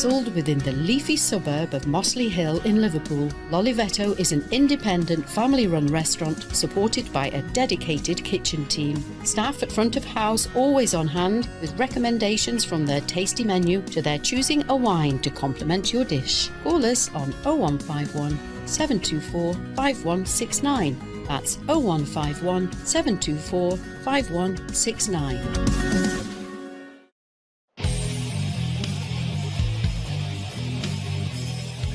Nestled within the leafy suburb of Mossley Hill in Liverpool, L'Olivetto is an independent family-run restaurant supported by a dedicated kitchen team. Staff at front of house always on hand with recommendations from their tasty menu to their choosing a wine to complement your dish. Call us on 0151 724 5169. That's 0151 724 5169.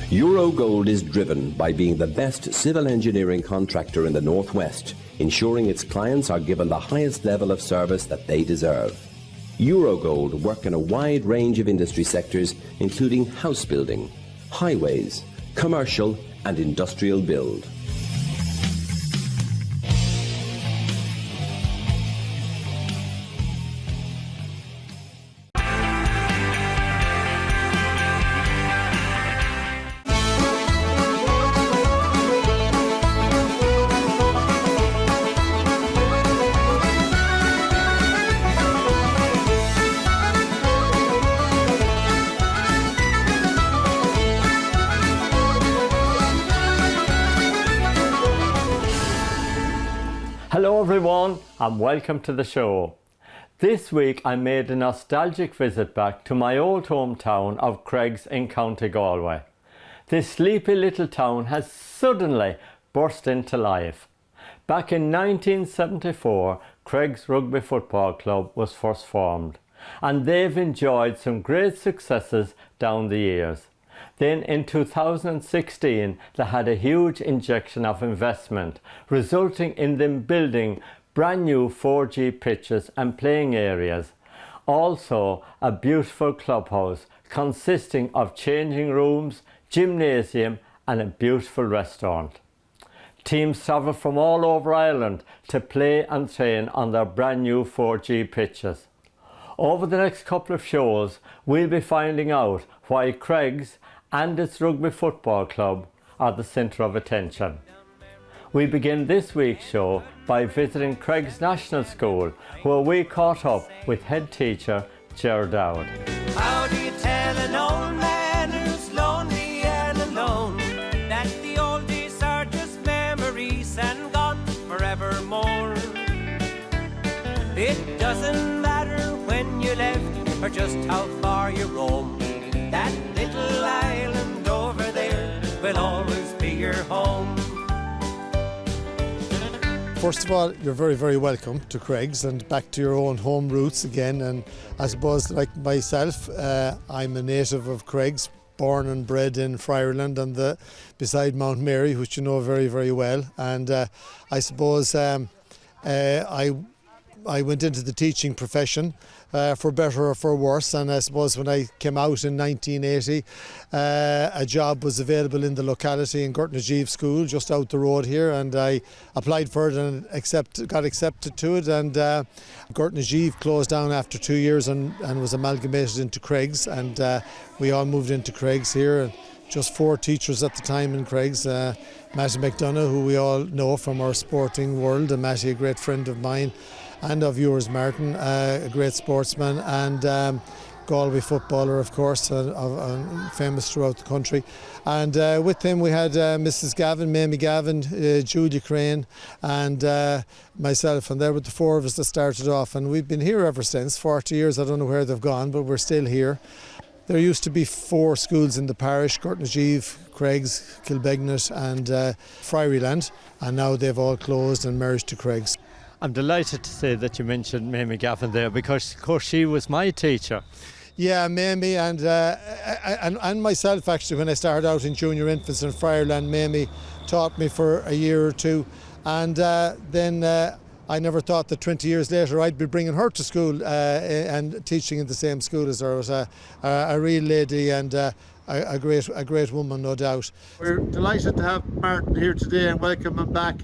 Eurogold is driven by being the best civil engineering contractor in the Northwest, ensuring its clients are given the highest level of service that they deserve. Eurogold work in a wide range of industry sectors, including house building, highways, commercial and industrial build. Hello everyone and welcome to the show. This week I made a nostalgic visit back to my old hometown of Creggs in County Galway. This sleepy little town has suddenly burst into life. Back in 1974, Creggs Rugby Football Club was first formed, and they've enjoyed some great successes down the years. Then in 2016, they had a huge injection of investment, resulting in them building brand new 4G pitches and playing areas. Also, a beautiful clubhouse consisting of changing rooms, gymnasium and a beautiful restaurant. Teams travel from all over Ireland to play and train on their brand new 4G pitches. Over the next couple of shows, we'll be finding out why Creggs and its Rugby Football Club are the centre of attention. We begin this week's show by visiting Creggs National School, where we caught up with head teacher Ger Dowd. How do you tell an old man who's lonely and alone that the old days are just memories and gone forevermore? It doesn't matter when you left or just how far you roam. That little island over there will always be your home. First of all, you're very, very welcome to Creggs and back to your own home roots again. And I suppose, like myself, I'm a native of Creggs, born and bred in Friarland and beside Mount Mary, which you know very, very well. And I suppose I went into the teaching profession for better or for worse, and I suppose when I came out in 1980 a job was available in the locality in Gurtnageeve School just out the road here, and I applied for it and got accepted to it, and Gurtnageeve closed down after 2 years and was amalgamated into Creggs, and we all moved into Creggs here, and just 4 teachers at the time in Creggs. Matty McDonough, who we all know from our sporting world, and Matty, a great friend of mine and of yours, Martin, a great sportsman and Galway footballer, of course, famous throughout the country. And with him we had Mrs. Gavin, Mamie Gavin, Julia Crane and myself, and there were the 4 of us that started off, and we've been here ever since, 40 years. I don't know where they've gone, but we're still here. There used to be 4 schools in the parish: Gurtnageeve, Creggs, Kilbegnet and Friarland, and now they've all closed and merged to Creggs. I'm delighted to say that you mentioned Mamie Gavin there, because of course she was my teacher. Yeah, Mamie and myself, actually, when I started out in junior infants in Friarland, Mamie taught me for a year or 2, and then I never thought that 20 years later I'd be bringing her to school and teaching in the same school as her. It was a real lady and a great woman, no doubt. We're delighted to have Martin here today and welcome him back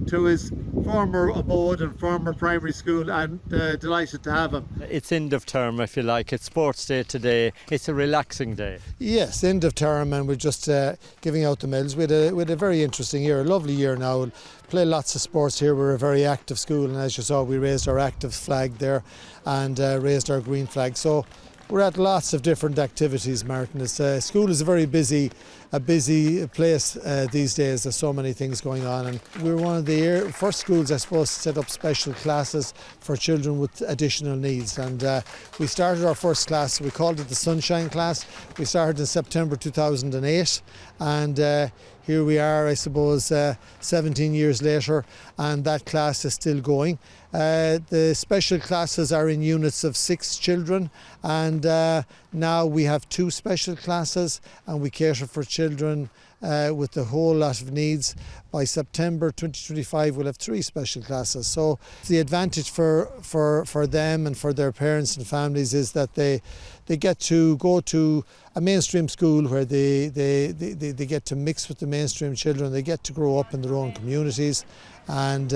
to his former abode and former primary school, and delighted to have him. It's end of term, if you like. It's sports day today. It's a relaxing day. Yes, end of term, and we're just giving out the medals. We had a very interesting year, a lovely year now. We'll play lots of sports here. We're a very active school, and as you saw, we raised our active flag there and raised our green flag. So We're at lots of different activities, Martin. School is a very busy place these days. There's so many things going on, and we're one of the first schools, I suppose, to set up special classes for children with additional needs. And we started our first class, we called it the Sunshine Class. We started in September 2008, and here we are, I suppose, 17 years later, and that class is still going. The special classes are in units of 6 children, and now we have 2 special classes, and we cater for children with a whole lot of needs. By September 2025 we'll have 3 special classes. So the advantage for them and for their parents and families is that they get to go to a mainstream school where they get to mix with the mainstream children. They get to grow up in their own communities and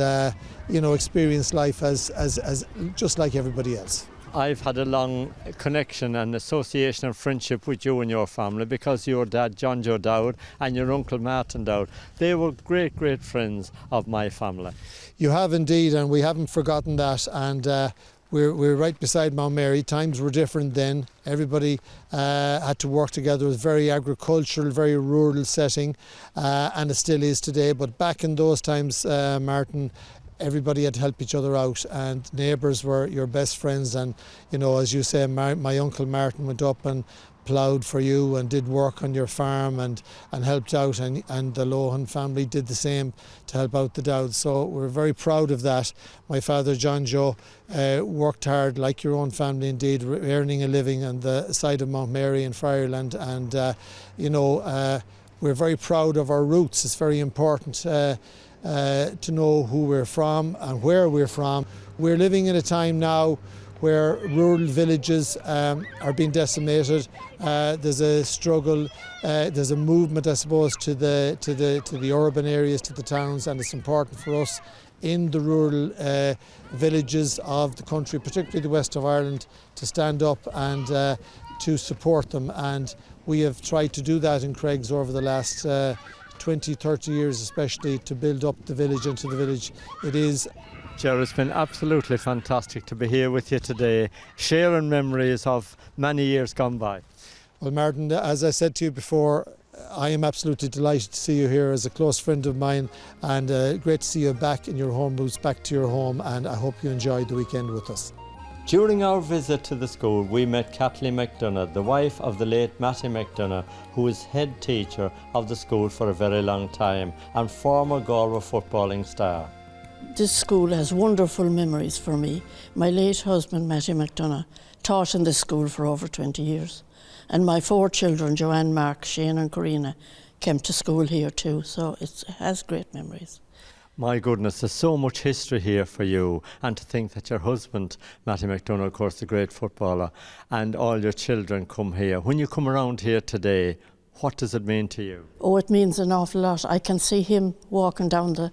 experience life as just like everybody else. I've had a long connection and association and friendship with you and your family because your dad, John Joe Dowd, and your uncle, Martin Dowd, they were great, great friends of my family. You have indeed, and we haven't forgotten that, and we're right beside Mount Mary. Times were different then. Everybody had to work together. It was very agricultural, very rural setting, and it still is today. But back in those times, Martin, everybody had to help each other out, and neighbours were your best friends. And as you say, my uncle Martin went up and ploughed for you and did work on your farm and helped out, and the Lohan family did the same to help out the Dowds. So we're very proud of that. My father John Joe worked hard, like your own family indeed, earning a living on the side of Mount Mary in Friarland, and we're very proud of our roots. It's very important to know who we're from and where we're from. We're living in a time now where rural villages are being decimated. There's a struggle, there's a movement, I suppose, to the urban areas, to the towns, and it's important for us in the rural villages of the country, particularly the west of Ireland, to stand up and to support them. And we have tried to do that in Creggs over the last 20, 30 years, especially to build up the village into the village it is. Ger, it's been absolutely fantastic to be here with you today, sharing memories of many years gone by. Well, Martin, as I said to you before, I am absolutely delighted to see you here as a close friend of mine, and great to see you back in your home roots, back to your home, and I hope you enjoyed the weekend with us. During our visit to the school, we met Kathleen McDonough, the wife of the late Matty McDonough, who was head teacher of the school for a very long time and former Galway footballing star. This school has wonderful memories for me. My late husband, Matty McDonough, taught in this school for over 20 years. And my 4 children, Joanne, Mark, Shane and Corina, came to school here too, so it has great memories. My goodness, there's so much history here for you, and to think that your husband, Matty McDonough, of course, the great footballer, and all your children come here. When you come around here today, what does it mean to you? Oh, it means an awful lot. I can see him walking down the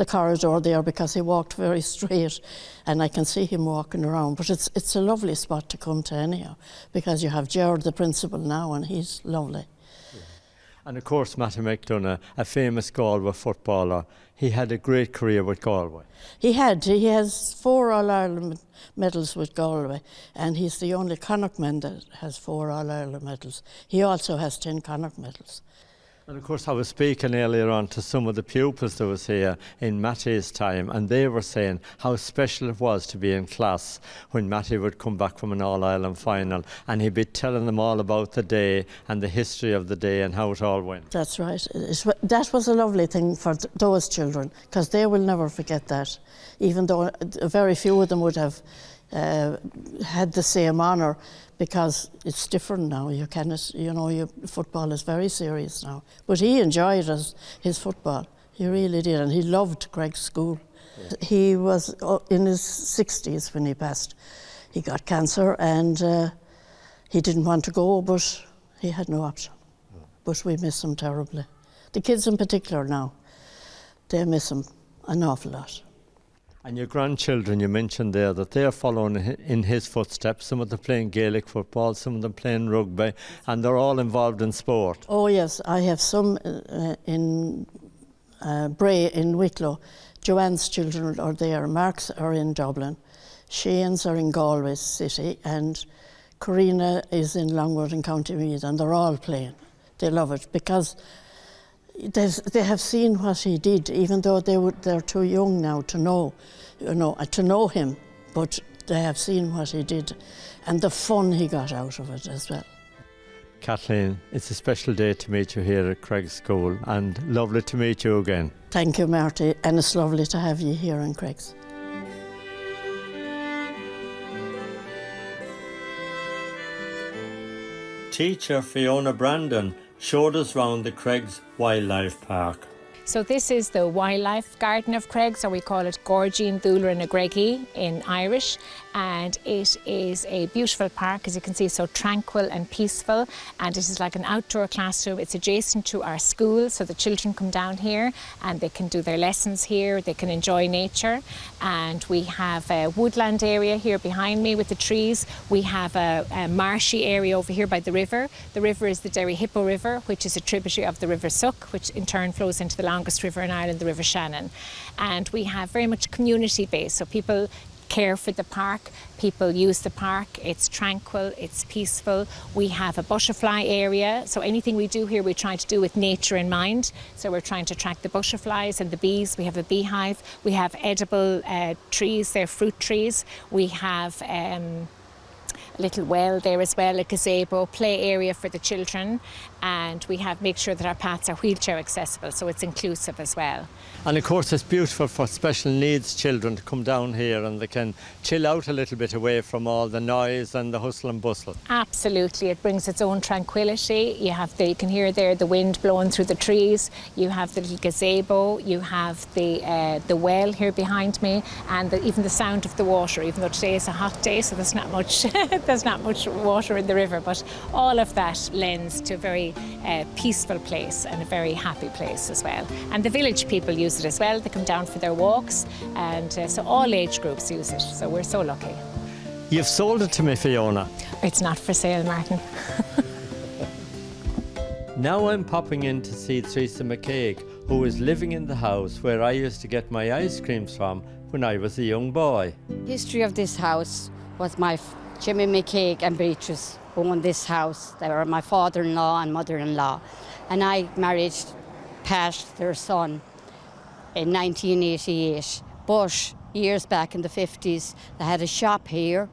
corridor there because he walked very straight, and I can see him walking around. But it's a lovely spot to come to anyhow, because you have Gerard, the principal, now, and he's lovely. Yeah. And of course, Matty McDonough, a famous Galway footballer, he had a great career with Galway. He has 4 All-Ireland medals with Galway, and he's the only Connacht man that has 4 All-Ireland medals. He also has 10 Connacht medals. And of course, I was speaking earlier on to some of the pupils that was here in Matty's time, and they were saying how special it was to be in class when Matty would come back from an All-Ireland final, and he'd be telling them all about the day and the history of the day and how it all went. That's right. That was a lovely thing for those children, because they will never forget that, even though very few of them would have had the same honour, because it's different now. You cannot, football is very serious now. But he enjoyed his football. He really did, and he loved Creggs School. Yeah. He was in his 60s when he passed. He got cancer, and he didn't want to go, but he had no option. Yeah. But we miss him terribly. The kids in particular now, they miss him an awful lot. And your grandchildren, you mentioned there that they're following in his footsteps. Some of them playing Gaelic football, some of them playing rugby, and they're all involved in sport. Oh yes, I have some in Bray in Wicklow. Joanne's children are there, Mark's are in Dublin, Shane's are in Galway City, and Karina is in Longwood in County Meath, and they're all playing. They love it because they have seen what he did, even though they're too young now to know him, but they have seen what he did and the fun he got out of it as well. Kathleen, it's a special day to meet you here at Creggs School, and lovely to meet you again. Thank you, Marty, and it's lovely to have you here in Creggs. Teacher Fiona Brandon showed us round the Creggs Wildlife Park. So this is the Wildlife Garden of Creggs, or we call it Gorgine Dhúla na Greggy in Irish, and it is a beautiful park, as you can see, so tranquil and peaceful, and it is like an outdoor classroom. It's adjacent to our school, so the children come down here and they can do their lessons here, they can enjoy nature, and we have a woodland area here behind me with the trees. We have a marshy area over here by the river. The river is the Derry Hippo River, which is a tributary of the River Suck, which in turn flows into the longest river in Ireland, the River Shannon. And we have very much community based, so people care for the park, people use the park, it's tranquil, it's peaceful. We have a butterfly area, so anything we do here we try to do with nature in mind. So we're trying to attract the butterflies and the bees. We have a beehive, we have edible trees, they're fruit trees. We have a little well there as well, a gazebo, play area for the children, and we have make sure that our paths are wheelchair accessible, so it's inclusive as well. And of course it's beautiful for special needs children to come down here and they can chill out a little bit away from all the noise and the hustle and bustle. Absolutely, it brings its own tranquility. You can hear there the wind blowing through the trees, you have the little gazebo, you have the well here behind me, and even the sound of the water, even though today is a hot day, so there's not much water in the river, but all of that lends to a very peaceful place and a very happy place as well. And the village people use it as well. They come down for their walks, and so all age groups use it, so we're so lucky. You've sold it to me, Fiona. It's not for sale, Martin. Now I'm popping in to see Teresa McCaig, who is living in the house where I used to get my ice creams from when I was a young boy. The history of this house was my Jimmy McCaig and Beatrice owned this house. They were my father-in-law and mother-in-law. And I married Pat, their son, in 1988. But years back in the 50s, they had a shop here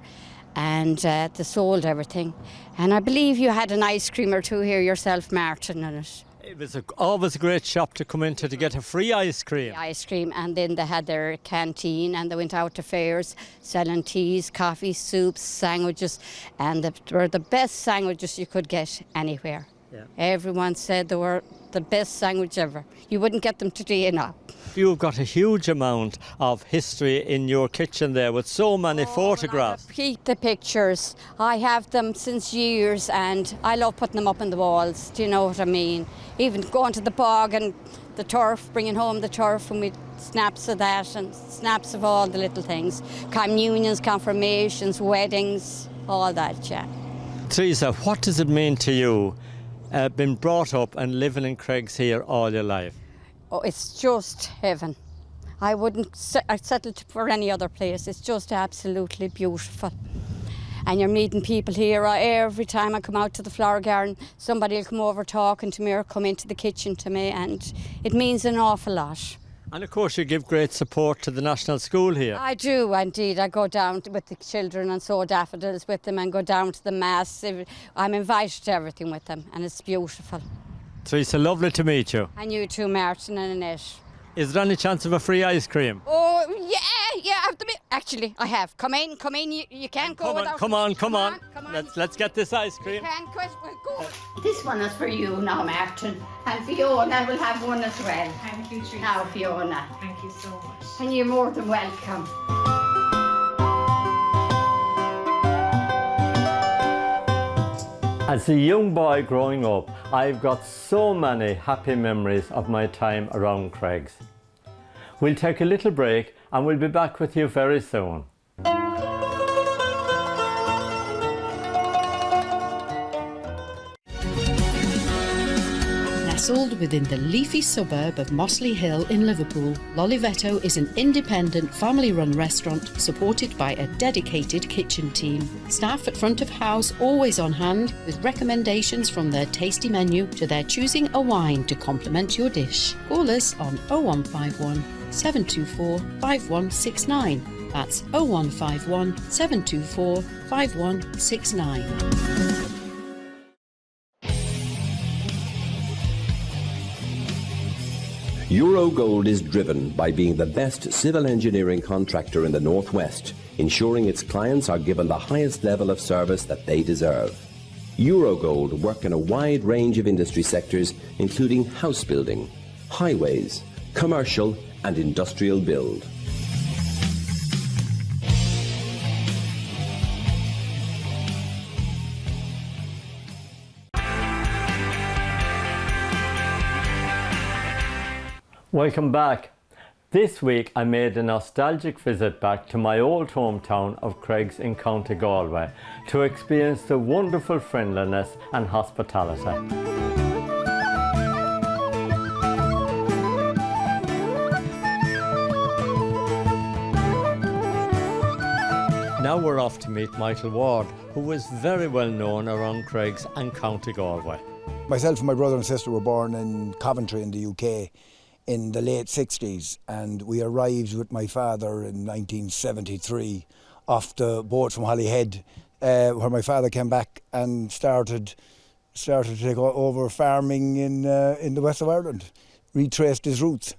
and they sold everything. And I believe you had an ice cream or two here yourself, Martin, in it. It was always a great shop to come into to get a free ice cream. Ice cream, and then they had their canteen, and they went out to fairs selling teas, coffee, soups, sandwiches, and they were the best sandwiches you could get anywhere. Yeah. Everyone said they were the best sandwich ever. You wouldn't get them today now. You've got a huge amount of history in your kitchen there with so many photographs. Keep the pictures. I have them since years, and I love putting them up on the walls. Do you know what I mean? Even going to the bog and the turf, bringing home the turf, and we snaps of that and snaps of all the little things. Communions, confirmations, weddings, all that, yeah. Teresa, what does it mean to you, been brought up and living in Creggs here all your life? Oh, it's just heaven. I wouldn't settle for any other place. It's just absolutely beautiful. And you're meeting people here every time I come out to the flower garden. Somebody will come over talking to me or come into the kitchen to me, and it means an awful lot. And of course you give great support to the National School here. I do indeed. I go down with the children and sow daffodils with them and go down to the mass. I'm invited to everything with them, and it's beautiful. Teresa, lovely to meet you. And you too, Martin and Annette. Is there any chance of a free ice cream? Oh, yeah, actually, I have. Come in, you can't go without... Come on. Let's get this ice cream. You can't quit, we'll go. This one is for you now, Martin. And Fiona will have one as well. Thank you, Teresa. Now, Fiona. Thank you so much. And you're more than welcome. As a young boy growing up, I've got so many happy memories of my time around Creggs. We'll take a little break and we'll be back with you very soon. Nestled within the leafy suburb of Mossley Hill in Liverpool, Lolivetto is an independent family-run restaurant supported by a dedicated kitchen team. Staff at front of house always on hand with recommendations from their tasty menu to their choosing a wine to complement your dish. Call us on 0151 724 5169. That's 0151 724 5169. Eurogold is driven by being the best civil engineering contractor in the Northwest, ensuring its clients are given the highest level of service that they deserve. Eurogold work in a wide range of industry sectors, including house building, highways, commercial and industrial build. Welcome back. This week I made a nostalgic visit back to my old hometown of Creggs in County Galway to experience the wonderful friendliness and hospitality. Now we're off to meet Michael Ward, who was very well known around Creggs and County Galway. Myself and my brother and sister were born in Coventry in the UK in the late 60s, and we arrived with my father in 1973 off the boat from Holyhead, where my father came back and started to take over farming in the west of Ireland, retraced his roots.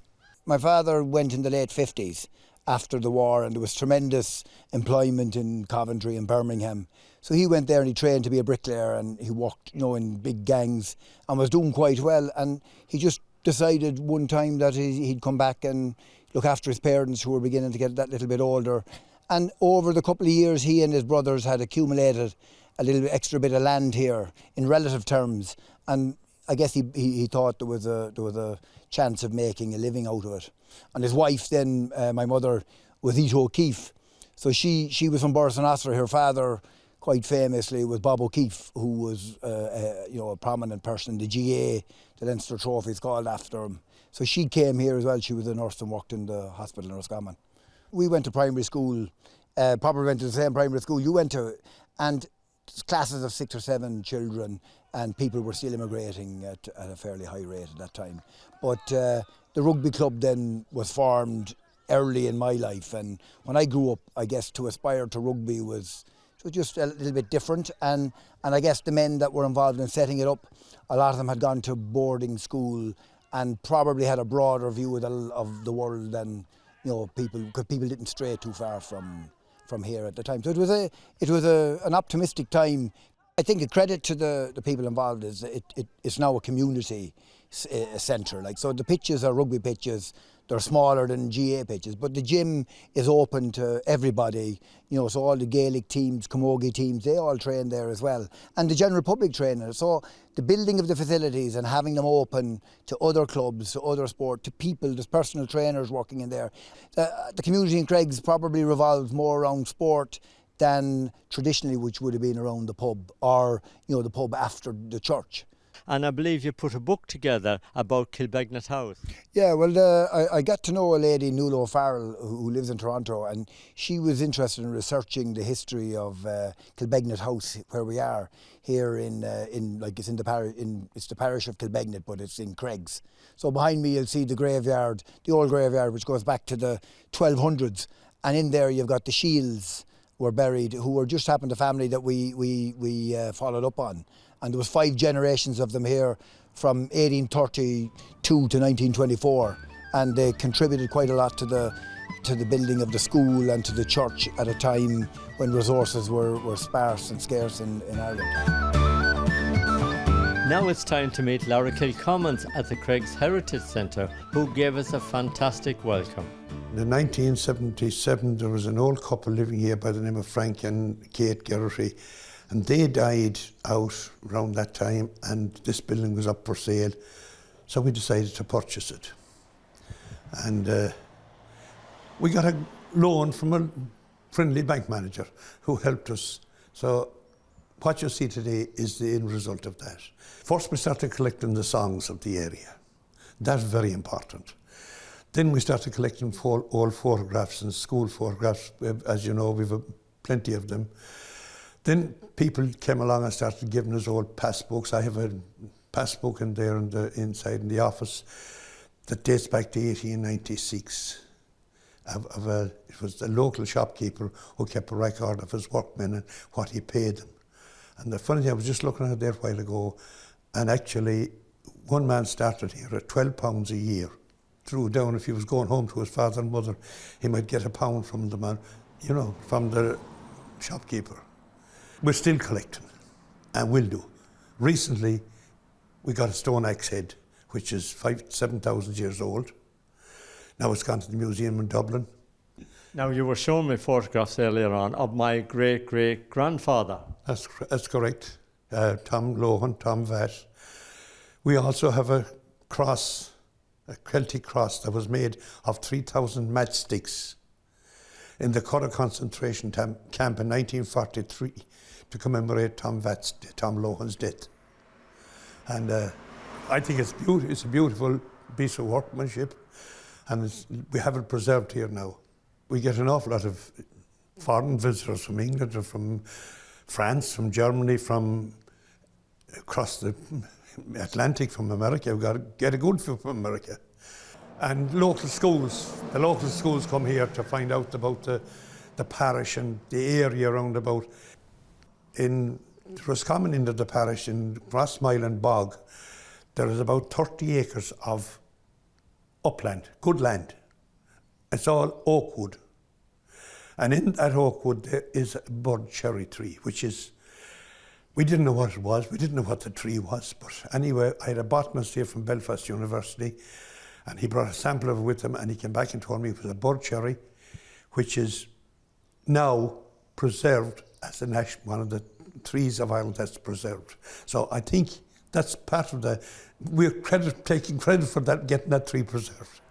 My father went in the late 50s after the war, and there was tremendous employment in Coventry and Birmingham. So he went there and he trained to be a bricklayer, and he worked, in big gangs and was doing quite well. And he just decided one time that he'd come back and look after his parents, who were beginning to get that little bit older. And over the couple of years, he and his brothers had accumulated a little extra bit of land here in relative terms. And I guess he thought there was a chance of making a living out of it. And his wife then, my mother, was Ita O'Keefe. So she was from Borris-on-Ossory. Her father, quite famously, was Bob O'Keefe, who was a prominent person in the GAA. The Leinster Trophy is called after him. So she came here as well. She was a nurse and worked in the hospital in Roscommon. We went to primary school, probably went to the same primary school you went to, and classes of 6 or 7 children, and people were still immigrating at a fairly high rate at that time. But the rugby club then was formed early in my life, and when I grew up, I guess to aspire to rugby was just a little bit different, and I guess the men that were involved in setting it up, a lot of them had gone to boarding school and probably had a broader view of the world than people, because people didn't stray too far from here at the time. So it was an optimistic time. I think a credit to the people involved is it's now a community centre. So the pitches are rugby pitches. They're smaller than GAA pitches, but the gym is open to everybody, so all the Gaelic teams, camogie teams, they all train there as well. And the general public trainers. So the building of the facilities and having them open to other clubs, to other sport, to people, there's personal trainers working in there. The community in Creggs probably revolves more around sport than traditionally, which would have been around the pub or, the pub after the church. And I believe you put a book together about Kilbegnet House. Yeah, well, I got to know a lady, Nuala O'Farrell, who lives in Toronto, and she was interested in researching the history of Kilbegnet House, where we are here it's the parish of Kilbegnet, but it's in Creggs. So behind me you'll see the graveyard, the old graveyard, which goes back to the 1200s, and in there you've got the Shields were buried, who were just happened the family that we followed up on. And there was 5 generations of them here from 1832 to 1924, and they contributed quite a lot to the building of the school and to the church at a time when resources were sparse and scarce in Ireland. Now it's time to meet Laura Kilcommons at the Creggs Heritage Centre, who gave us a fantastic welcome. In 1977, there was an old couple living here by the name of Frank and Kate Gerrity, and they died out around that time, and this building was up for sale, so we decided to purchase it. And we got a loan from a friendly bank manager who helped us. So what you see today is the end result of that. First we started collecting the songs of the area. That's very important. Then we started collecting old photographs and school photographs. As you know, we've plenty of them. Then people came along and started giving us old passbooks. I have a passbook in there inside in the office that dates back to 1896. It was the local shopkeeper who kept a record of his workmen and what he paid them. And the funny thing, I was just looking at it there a while ago, and actually one man started here at £12 a year. Threw down, if he was going home to his father and mother, he might get £1 from the man, from the shopkeeper. We're still collecting, and will do. Recently, we got a stone axe head, which is 7,000 years old. Now it's gone to the museum in Dublin. Now, you were showing me photographs earlier on of my great-great-grandfather. That's correct. Tom Lohan, Tom Vatt. We also have a cross, a Celtic cross that was made of 3,000 matchsticks in the Curragh concentration camp in 1943 to commemorate Tom Lohan's death. And I think it's a beautiful piece of workmanship, and we have it preserved here now. We get an awful lot of foreign visitors from England or from France, from Germany, from across the Atlantic, from America. We've got to get a good few from America. And local schools, the local schools come here to find out about the parish and the area around about. In Roscommon, into the parish, in Crossmile and Bog, there is about 30 acres of upland, good land. It's all oak wood. And in that oak wood there is a bud cherry tree, which is, we didn't know what it was, we didn't know what the tree was, but anyway, I had a botanist here from Belfast University, and he brought a sample of it with him, and he came back and told me it was a bud cherry, which is now preserved as one of the trees of Ireland that's preserved. So I think that's part of we're taking credit for that, getting that tree preserved.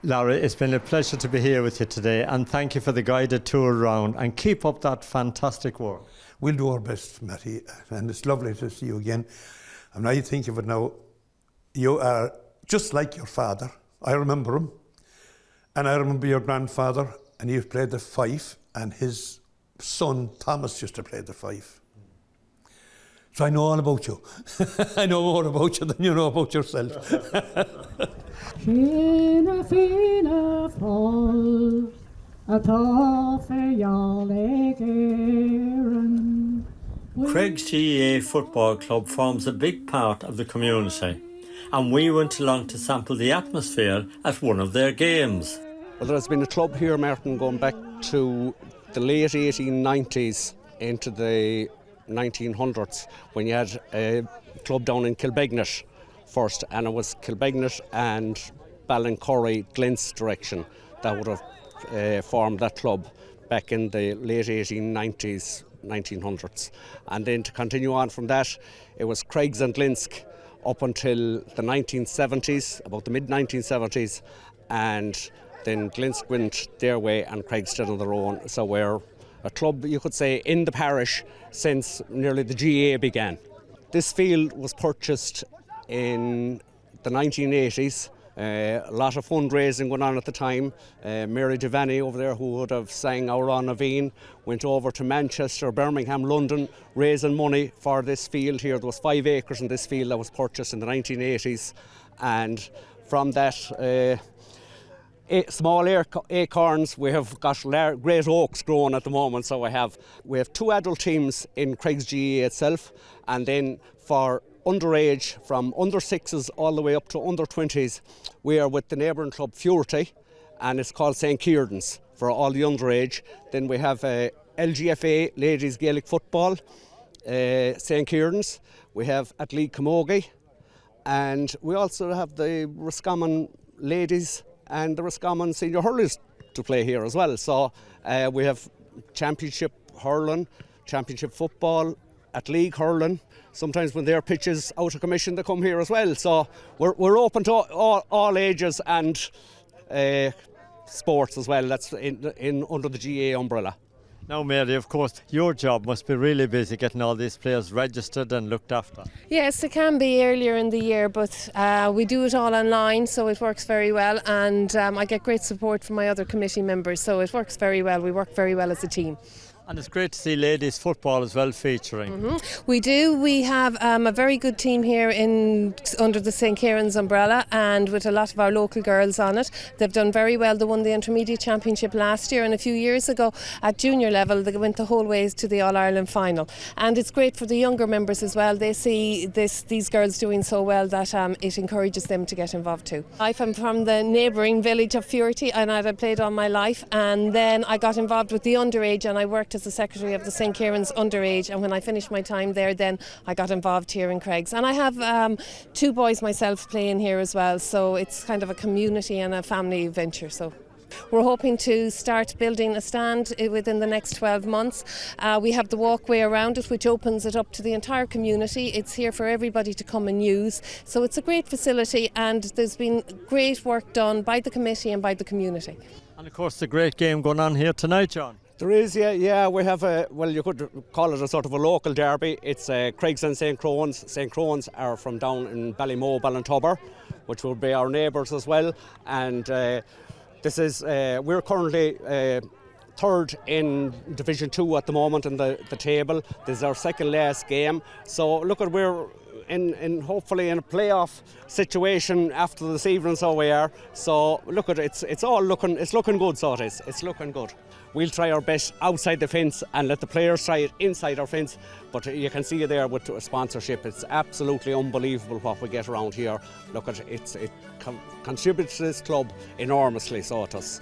Laura, it's been a pleasure to be here with you today, and thank you for the guided tour around, and keep up that fantastic work. We'll do our best, Matty, and it's lovely to see you again. And now you think of it now, you are just like your father. I remember him, and I remember your grandfather, and he played the fife, and his son Thomas used to play the fife. So I know all about you. I know more about you than you know about yourself. Fina, fina, fall, a toffe, y'all again. Creggs GAA Football Club forms a big part of the community, and we went along to sample the atmosphere at one of their games. Well, there's been a club here, Martin, going back to the late 1890s into the 1900s, when you had a club down in Kilbegnet first, and it was Kilbegnet and Ballincurry, Glent's direction that would have formed that club back in the late 1890s, 1900s. And then to continue on from that, it was Creggs and Glinsk up until the 1970s, about the mid-1970s, and then Glinsk went their way and Creggs stood on their own. So we're a club, you could say, in the parish since nearly the GAA began. This field was purchased in the 1980s. A lot of fundraising went on at the time. Mary Devaney over there, who would have sang Our On Naveen, went over to Manchester, Birmingham, London, raising money for this field here. There was 5 acres in this field that was purchased in the 1980s, and from that small acorns, we have got great oaks growing at the moment. So we have 2 adult teams in Creggs GAA itself, and then for underage, from under 6s all the way up to under 20s, we are with the neighbouring club Fuerty, and it's called St. Kieran's for all the underage. Then we have LGFA, Ladies Gaelic Football, St. Kieran's. We have at League Camogie, and we also have the Roscommon Ladies and the Roscommon Senior Hurlers to play here as well. So we have championship hurling, championship football, at league hurling. Sometimes when their pitches out of commission, they come here as well. So we're open to all ages and sports as well. That's in under the GAA umbrella. Now, Mary, of course, your job must be really busy getting all these players registered and looked after. Yes, it can be earlier in the year, but we do it all online, so it works very well, and I get great support from my other committee members, so it works very well. We work very well as a team. And it's great to see ladies football as well featuring. We do. We have a very good team here under the St. Kieran's umbrella, and with a lot of our local girls on it. They've done very well. They won the Intermediate Championship last year, and a few years ago at junior level they went the whole ways to the All-Ireland final. And it's great for the younger members as well. They see these girls doing so well that it encourages them to get involved too. I'm from the neighbouring village of Fuerty, and I played all my life, and then I got involved with the underage, and I worked as the secretary of the St. Kieran's underage, and when I finished my time there, then I got involved here in Creggs. And I have 2 boys myself playing here as well, so it's kind of a community and a family venture. So we're hoping to start building a stand within the next 12 months. We have the walkway around it, which opens it up to the entire community. It's here for everybody to come and use. So it's a great facility, and there's been great work done by the committee and by the community. And of course, the great game going on here tonight, John. There is, yeah. We have you could call it a sort of a local derby. It's Creggs and St. Crone's. St. Crone's are from down in Ballymo, Ballintubber, which would be our neighbours as well. And this is, we're currently third in Division 2 at the moment in the table. This is our second last game. So look, we're in hopefully in a playoff situation after this evening, so we are. So look, it's looking good, so it is. It's looking good. We'll try our best outside the fence and let the players try it inside our fence. But you can see there with sponsorship, it's absolutely unbelievable what we get around here. Look, it contributes to this club enormously, so it does.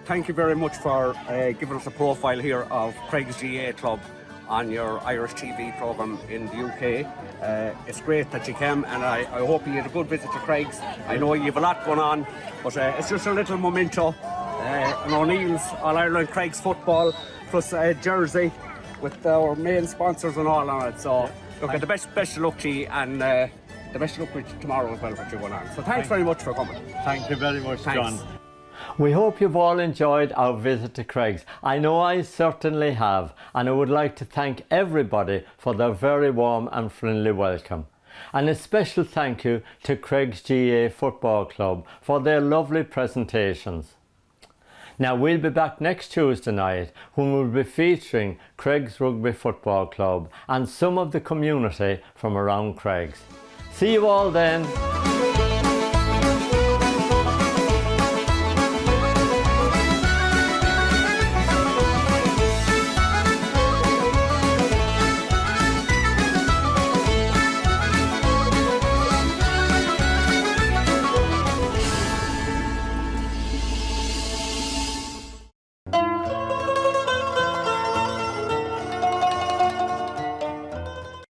Thank you very much for giving us a profile here of Creggs GAA Club on your Irish TV programme in the UK. It's great that you came, and I hope you had a good visit to Creggs. I know you have a lot going on, but it's just a little memento. An O'Neill's All-Ireland Creggs football plus a jersey with our main sponsors and all on it. So look, at the best of luck to you, and the best of luck with tomorrow as well, what you're going on. So thanks very much for coming. Thank you very much, Thanks. John. We hope you've all enjoyed our visit to Creggs. I know I certainly have, and I would like to thank everybody for their very warm and friendly welcome. And a special thank you to Creggs GAA Football Club for their lovely presentations. Now we'll be back next Tuesday night when we'll be featuring Creggs Rugy Football Club and some of the community from around Creggs. See you all then.